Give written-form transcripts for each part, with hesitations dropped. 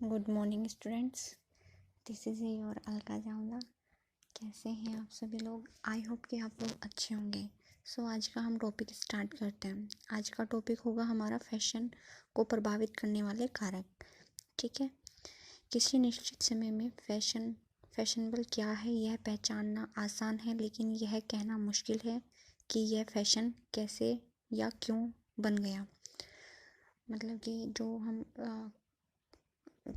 Good morning students, this is your Alka Chawla. कैसे हैं आप सभी लोग? आई होप कि आप लोग अच्छे होंगे। आज का हम टॉपिक स्टार्ट करते हैं। आज का टॉपिक होगा हमारा फैशन को प्रभावित करने वाले कारक। ठीक है, किसी निश्चित समय में फैशनेबल क्या है यह पहचानना आसान है, लेकिन यह कहना मुश्किल है कि यह फैशन कैसे या क्यों बन गया। मतलब कि जो हम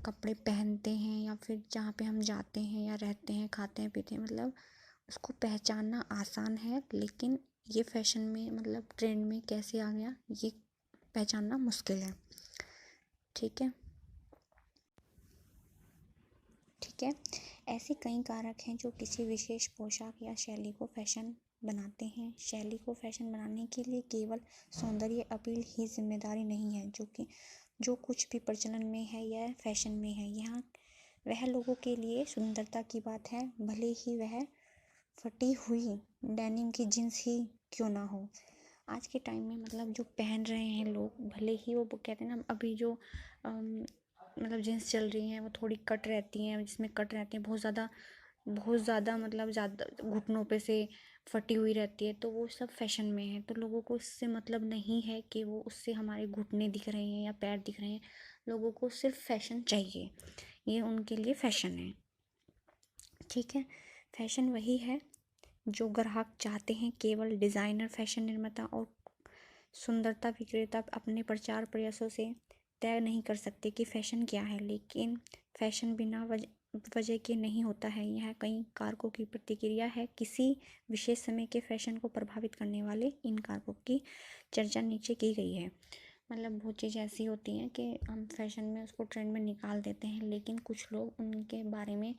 कपड़े पहनते हैं या फिर जहाँ पे हम जाते हैं या रहते हैं, खाते हैं, पीते हैं, मतलब उसको पहचानना आसान है, लेकिन ये फैशन में मतलब ट्रेंड में कैसे आ गया ये पहचानना मुश्किल है। ठीक है, ऐसे कई कारक हैं जो किसी विशेष पोशाक या शैली को फैशन बनाते हैं। शैली को फैशन बनाने के लिए केवल सौंदर्य अपील ही जिम्मेदारी नहीं है, जो कुछ भी प्रचलन में है या फैशन में है, यहाँ वह लोगों के लिए सुंदरता की बात है, भले ही वह फटी हुई डेनिम की जींस ही क्यों ना हो। आज के टाइम में मतलब जो पहन रहे हैं लोग, भले ही वो कहते हैं ना, अभी जो मतलब जींस चल रही हैं वो थोड़ी कट रहती हैं, जिसमें कट रहती हैं बहुत ज़्यादा मतलब ज़्यादा घुटनों पे से फटी हुई रहती है, तो वो सब फैशन में है। तो लोगों को इससे मतलब नहीं है कि वो उससे हमारे घुटने दिख रहे हैं या पैर दिख रहे हैं। लोगों को सिर्फ फैशन चाहिए, ये उनके लिए फैशन है। ठीक है, फैशन वही है जो ग्राहक चाहते हैं। केवल डिज़ाइनर, फैशन निर्माता और सुंदरता विक्रेता अपने प्रचार प्रयासों से तय नहीं कर सकते कि फैशन क्या है, लेकिन फैशन बिना वजह के नहीं होता है। यह कई कारकों की प्रतिक्रिया है। किसी विशेष समय के फैशन को प्रभावित करने वाले इन कारकों की चर्चा नीचे की गई है। मतलब बहुत चीज़ें ऐसी होती हैं कि हम फैशन में उसको ट्रेंड में निकाल देते हैं, लेकिन कुछ लोग उनके बारे में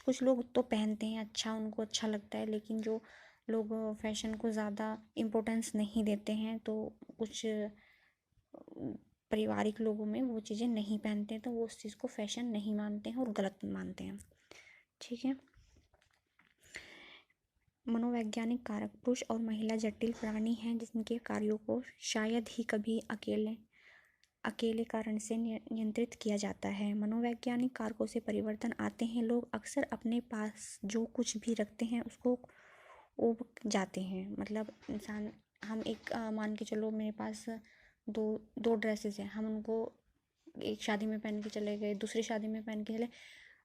कुछ लोग तो पहनते हैं, अच्छा उनको अच्छा लगता है, लेकिन जो लोग फैशन को ज़्यादा इम्पोर्टेंस नहीं देते हैं, तो कुछ पारिवारिक लोगों में वो चीज़ें नहीं पहनते हैं, तो वो उस चीज़ को फैशन नहीं मानते हैं और गलत मानते हैं। ठीक है, मनोवैज्ञानिक कारक। पुरुष और महिला जटिल प्राणी हैं जिनके कार्यों को शायद ही कभी अकेले कारण से नियंत्रित किया जाता है। मनोवैज्ञानिक कारकों से परिवर्तन आते हैं। लोग अक्सर अपने पास जो कुछ भी रखते हैं उसको ऊब जाते हैं। मतलब इंसान, हम एक मान के चलो मेरे पास दो ड्रेसेस हैं, हम उनको एक शादी में पहन के चले गए, दूसरी शादी में पहन के चले,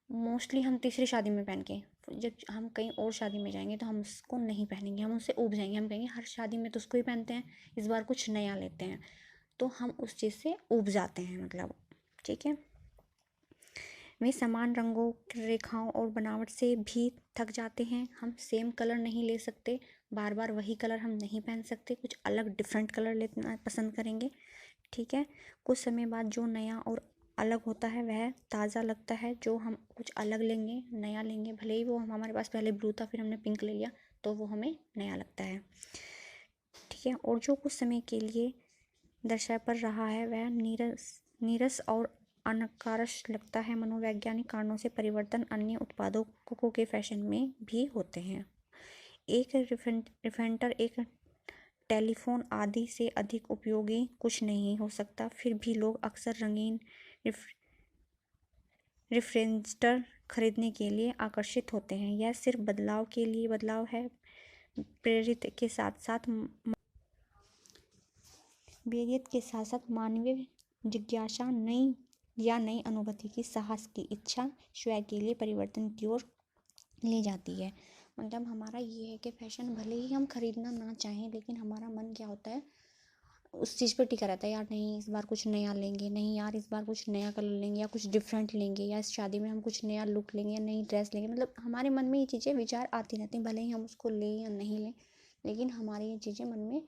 मोस्टली हम तीसरी शादी में पहन के, जब हम कहीं और शादी में जाएंगे तो हम उसको नहीं पहनेंगे, हम उससे ऊब जाएंगे। हम कहेंगे हर शादी में तो उसको ही पहनते हैं, इस बार कुछ नया लेते हैं, तो हम उस चीज़ से ऊब जाते हैं मतलब। ठीक है, वे समान रंगों, रेखाओं और बनावट से भी थक जाते हैं। हम सेम कलर नहीं ले सकते, बार बार वही कलर हम नहीं पहन सकते, कुछ अलग डिफरेंट कलर लेना पसंद करेंगे। ठीक है, कुछ समय बाद जो नया और अलग होता है वह ताज़ा लगता है। जो हम कुछ अलग लेंगे, नया लेंगे, भले ही वो हमारे पास पहले ब्लू था फिर हमने पिंक ले लिया, तो वो हमें नया लगता है। ठीक है, और जो कुछ समय के लिए दर्शा पर रहा है वह नीरस और अनकारश लगता है। मनोवैज्ञानिक कारणों से परिवर्तन अन्य उत्पादों के फैशन में भी होते हैं। एक रिफेंटर, एक टेलीफोन आदि से अधिक उपयोगी कुछ नहीं हो सकता, फिर भी लोग अक्सर रंगीन रिफ्रेंजर खरीदने के लिए आकर्षित होते हैं। यह सिर्फ बदलाव है, प्रेरित के साथ साथ मानवीय जिज्ञासा, नई अनुभूति की साहस की इच्छा स्वयं के लिए परिवर्तन की ओर ले जाती है। मतलब हमारा ये है कि फैशन भले ही हम खरीदना ना चाहें, लेकिन हमारा मन क्या होता है उस चीज़ पर टिका रहता है, यार नहीं इस बार कुछ नया लेंगे, नहीं यार इस बार कुछ नया कलर लेंगे या कुछ डिफरेंट लेंगे, या इस शादी में हम कुछ नया लुक लेंगे या नई ड्रेस लेंगे। मतलब हमारे मन में ये चीज़ें विचार आती रहती हैं, भले ही हम उसको लें या नहीं लें, लेकिन हमारी ये चीज़ें मन में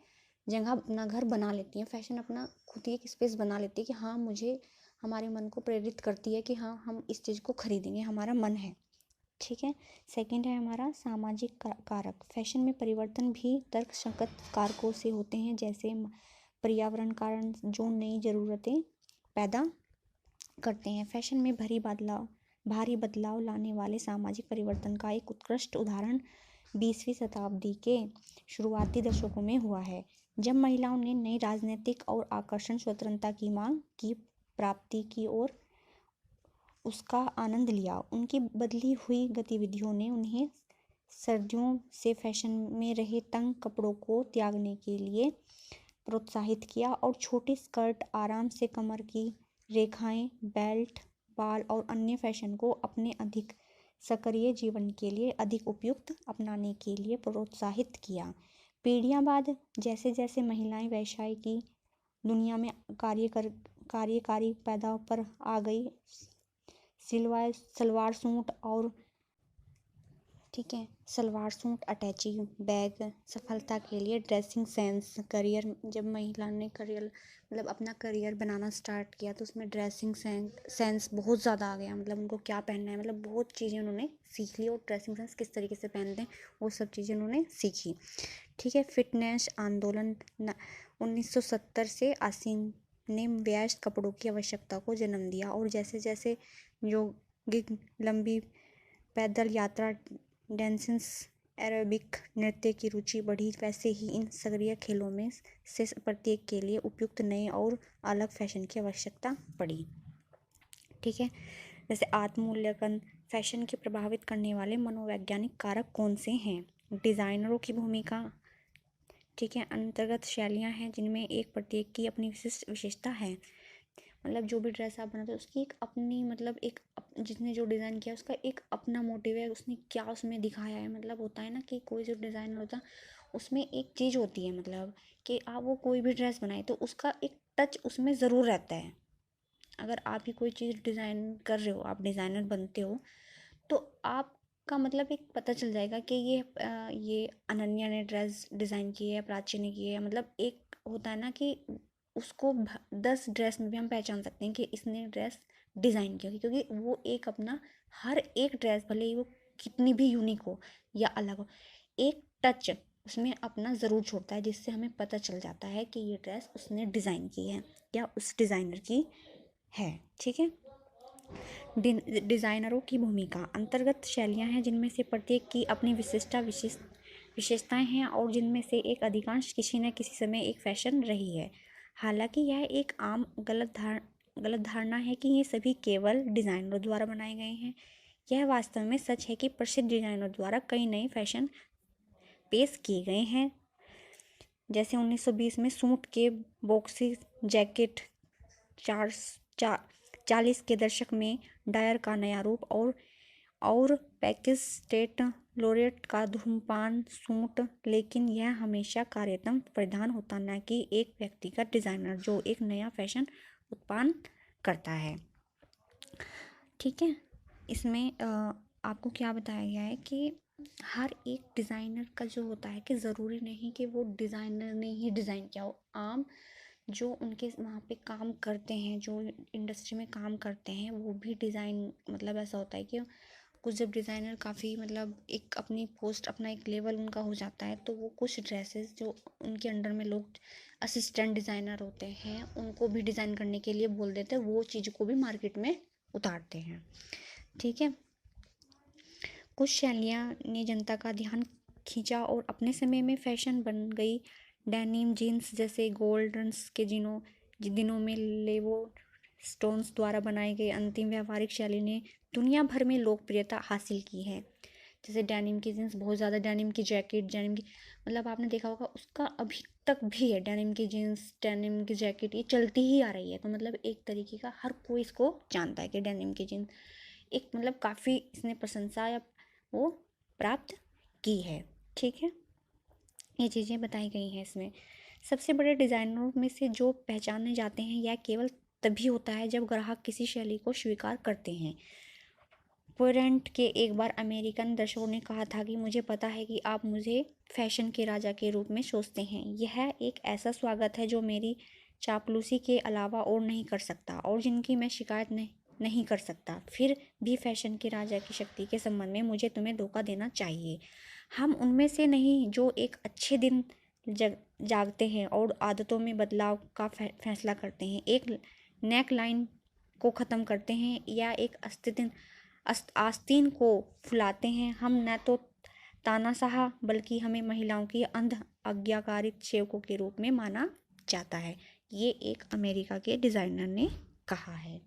जगह अपना घर बना लेती हैं। फैशन अपना खुद ही एक स्पेस बना लेती है कि हाँ, मुझे हमारे मन को प्रेरित करती है कि हाँ हम इस चीज़ को खरीदेंगे, हमारा मन है। ठीक है, सेकंड है हमारा सामाजिक कारक। फैशन में परिवर्तन भी तर्कसंगत कारकों से होते हैं, जैसे पर्यावरण कारण जो नई ज़रूरतें पैदा करते हैं। फैशन में भारी बदलाव लाने वाले सामाजिक परिवर्तन का एक उत्कृष्ट उदाहरण 20वीं शताब्दी के शुरुआती दशकों में हुआ है, जब महिलाओं ने नई राजनीतिक और आकर्षण स्वतंत्रता की मांग की प्राप्ति की ओर उसका आनंद लिया। उनकी बदली हुई गतिविधियों ने उन्हें सर्दियों से फैशन में रहे तंग कपड़ों को त्यागने के लिए प्रोत्साहित किया और छोटी स्कर्ट, आराम से कमर की रेखाएं, बेल्ट, बाल और अन्य फैशन को अपने अधिक सक्रिय जीवन के लिए अधिक उपयुक्त अपनाने के लिए प्रोत्साहित किया। पीढ़ियां बाद जैसे जैसे महिलाएं व्यवसाय की दुनिया में कार्यकारी पैदा पर आ गई, सलवार सूट और सलवार सूट, अटैची बैग, सफलता के लिए ड्रेसिंग सेंस, करियर, जब महिला ने अपना करियर बनाना स्टार्ट किया तो उसमें ड्रेसिंग सेंस बहुत ज़्यादा आ गया। उनको क्या पहनना है, बहुत चीज़ें उन्होंने सीख ली और ड्रेसिंग सेंस किस तरीके से पहनते हैं वो सब चीज़ें उन्होंने सीखी। फिटनेस आंदोलन 1970 से आसीन ने वयस्क कपड़ों की आवश्यकता को जन्म दिया और जैसे जैसे यौगिक, लंबी पैदल यात्रा, डांसेस, एरोबिक नृत्य की रुचि बढ़ी, वैसे ही इन सक्रिय खेलों में से प्रत्येक के लिए उपयुक्त नए और अलग फैशन की आवश्यकता पड़ी। जैसे आत्ममूल्यांकन, फैशन के प्रभावित करने वाले मनोवैज्ञानिक कारक कौन से हैं? डिजाइनरों की भूमिका, अंतर्गत शैलियाँ हैं जिनमें एक प्रत्येक की अपनी विशेषता है। जो भी ड्रेस आप बनाते हो उसकी एक अपनी जिसने जो डिज़ाइन किया उसका एक अपना मोटिव है, उसने क्या उसमें दिखाया है। होता है ना कि कोई जो डिज़ाइनर होता है उसमें एक चीज़ होती है कि आप वो कोई भी ड्रेस बनाए तो उसका एक टच उसमें ज़रूर रहता है। अगर आप ही कोई चीज़ डिज़ाइन कर रहे हो, आप डिज़ाइनर बनते हो तो आपका एक पता चल जाएगा कि ये अनन्या ने ड्रेस डिज़ाइन की है, प्राची ने की है। एक होता है ना कि उसको 10 ड्रेस में भी हम पहचान सकते हैं कि इसने ड्रेस डिज़ाइन की होगी, क्योंकि वो एक अपना हर एक ड्रेस भले ही वो कितनी भी यूनिक हो या अलग हो, एक टच उसमें अपना ज़रूर छोड़ता है जिससे हमें पता चल जाता है कि ये ड्रेस उसने डिज़ाइन की है या उस डिज़ाइनर की है। डिज़ाइनरों की भूमिका, अंतर्गत शैलियाँ हैं जिनमें से प्रत्येक की अपनी विशेषताएं हैं और जिनमें से एक अधिकांश किसी न किसी समय एक फैशन रही है। हालांकि यह एक आम गलत धारणा है कि ये सभी केवल डिज़ाइनरों द्वारा बनाए गए हैं। यह वास्तव में सच है कि प्रसिद्ध डिज़ाइनरों द्वारा कई नए फैशन पेश किए गए हैं। जैसे 1920 में सूट के बॉक्सी जैकेट, 40 के दशक में डायर का नया रूप और पैकेज स्टेट लोरेट का धूम्रपान सूट, लेकिन यह हमेशा कार्यक्रम प्रधान होता न कि एक व्यक्तिगत डिज़ाइनर जो एक नया फैशन उत्पन्न करता है। इसमें आपको क्या बताया गया है कि हर एक डिज़ाइनर का जो होता है कि ज़रूरी नहीं कि वो डिज़ाइनर ने ही डिज़ाइन किया हो, आम जो उनके वहाँ पे काम करते हैं, जो इंडस्ट्री में काम करते हैं, वो भी डिज़ाइन ऐसा होता है कि कुछ जब डिज़ाइनर काफ़ी एक अपनी पोस्ट, अपना एक लेवल उनका हो जाता है तो वो कुछ ड्रेसेस जो उनके अंडर में लोग असिस्टेंट डिज़ाइनर होते हैं उनको भी डिज़ाइन करने के लिए बोल देते हैं, वो चीज़ को भी मार्केट में उतारते हैं। कुछ शैलियाँ ने जनता का ध्यान खींचा और अपने समय में फैशन बन गई। डेनिम जीन्स जैसे गोल्डन्स के दिनों में लेवो स्टोन्स द्वारा बनाई गई अंतिम व्यावहारिक शैली ने दुनिया भर में लोकप्रियता हासिल की है। जैसे डेनिम की जीन्स बहुत ज़्यादा, डेनिम की जैकेट, डेनिम की आपने देखा होगा उसका अभी तक भी है, डेनिम की जीन्स, डेनिम की जैकेट ये चलती ही आ रही है। तो एक तरीके का हर कोई इसको जानता है कि डेनिम की जीन्स एक काफ़ी इसने प्रशंसा या वो प्राप्त की है। ये चीज़ें बताई गई हैं इसमें। सबसे बड़े डिज़ाइनरों में से जो पहचाने जाते हैं यह केवल तभी होता है जब ग्राहक किसी शैली को स्वीकार करते हैं। पोरेंट के एक बार अमेरिकन दर्शकों ने कहा था कि मुझे पता है कि आप मुझे फैशन के राजा के रूप में सोचते हैं, यह एक ऐसा स्वागत है जो मेरी चापलूसी के अलावा और नहीं कर सकता और जिनकी मैं शिकायत नहीं कर सकता। फिर भी फैशन के राजा की शक्ति के संबंध में मुझे तुम्हें धोखा देना चाहिए। हम उनमें से नहीं जो एक अच्छे दिन जागते हैं और आदतों में बदलाव का फैसला करते हैं, एक नेक लाइन को ख़त्म करते हैं या एक आस्तीन को फुलाते हैं। हम न तो तानाशाह बल्कि हमें महिलाओं की अंध आज्ञाकारी सेवकों के रूप में माना जाता है। ये एक अमेरिका के डिज़ाइनर ने कहा है।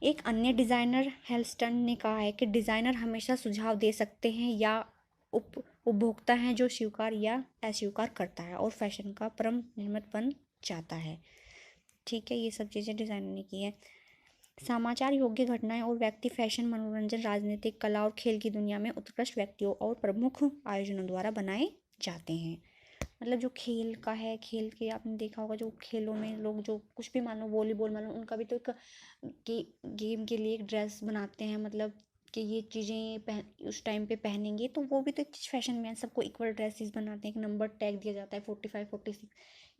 एक अन्य डिज़ाइनर हेल्स्टन ने कहा है कि डिज़ाइनर हमेशा सुझाव दे सकते हैं या उपभोक्ता हैं जो स्वीकार या अस्वीकार करता है और फैशन का परम निर्मित बन जाता है। ठीक है, ये सब चीज़ें डिज़ाइनर ने की है। समाचार योग्य घटनाएं और व्यक्ति फैशन, मनोरंजन, राजनीतिक, कला और खेल की दुनिया में उत्कृष्ट व्यक्तियों और प्रमुख आयोजनों द्वारा बनाए जाते हैं। मतलब जो खेल का है, खेल के आपने देखा होगा जो खेलों में लोग जो कुछ भी मान लो वॉलीबॉल मान लो, उनका भी तो एक गेम के लिए एक ड्रेस बनाते हैं, मतलब कि ये चीज़ें पहन उस टाइम पे पहनेंगे, तो वो भी तो एक चीज़ फैशन में है। सबको इक्वल ड्रेसेस बनाते हैं, एक नंबर टैग दिया जाता है 45 46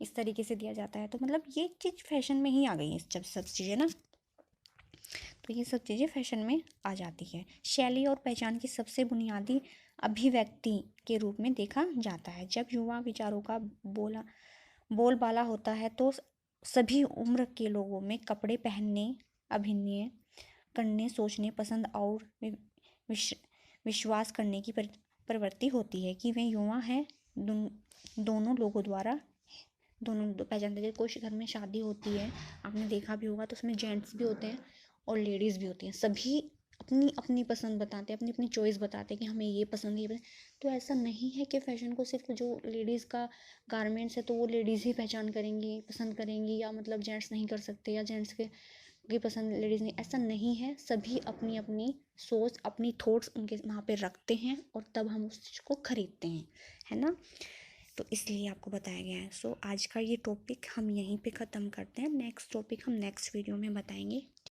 इस तरीके से दिया जाता है। तो मतलब ये चीज़ फैशन में ही आ गई है जब सब चीज़ें ना, तो ये सब चीज़ें फैशन में आ जाती है। शैली और पहचान की सबसे बुनियादी अभिव्यक्ति के रूप में देखा जाता है। जब युवा विचारों का बोलबाला होता है तो सभी उम्र के लोगों में कपड़े पहनने, अभिनय करने, सोचने, पसंद और विश, विश्वास करने की प्रवृत्ति होती है कि वे युवा हैं। दोनों लोगों द्वारा दोनों पहचानते हैं। कोई घर में शादी होती है, आपने देखा भी होगा, तो उसमें जेंट्स भी होते हैं और लेडीज़ भी होती हैं। सभी अपनी अपनी पसंद बताते हैं, अपनी अपनी चॉइस बताते हैं कि हमें ये पसंद है, ये पसंद। तो ऐसा नहीं है कि फ़ैशन को सिर्फ जो लेडीज़ का गारमेंट्स है तो वो लेडीज़ ही पहचान करेंगी, पसंद करेंगी, या मतलब जेंट्स नहीं कर सकते, या जेंट्स के की पसंद लेडीज़ नहीं, ऐसा नहीं है। सभी अपनी अपनी सोच, अपनी थॉट्स उनके वहाँ पे रखते हैं और तब हम उस चीज़ को खरीदते हैं, है ना। तो इसलिए आपको बताया गया है। सो आज का ये टॉपिक हम यहीं पे ख़त्म करते हैं। नेक्स्ट टॉपिक हम नेक्स्ट वीडियो में बताएंगे।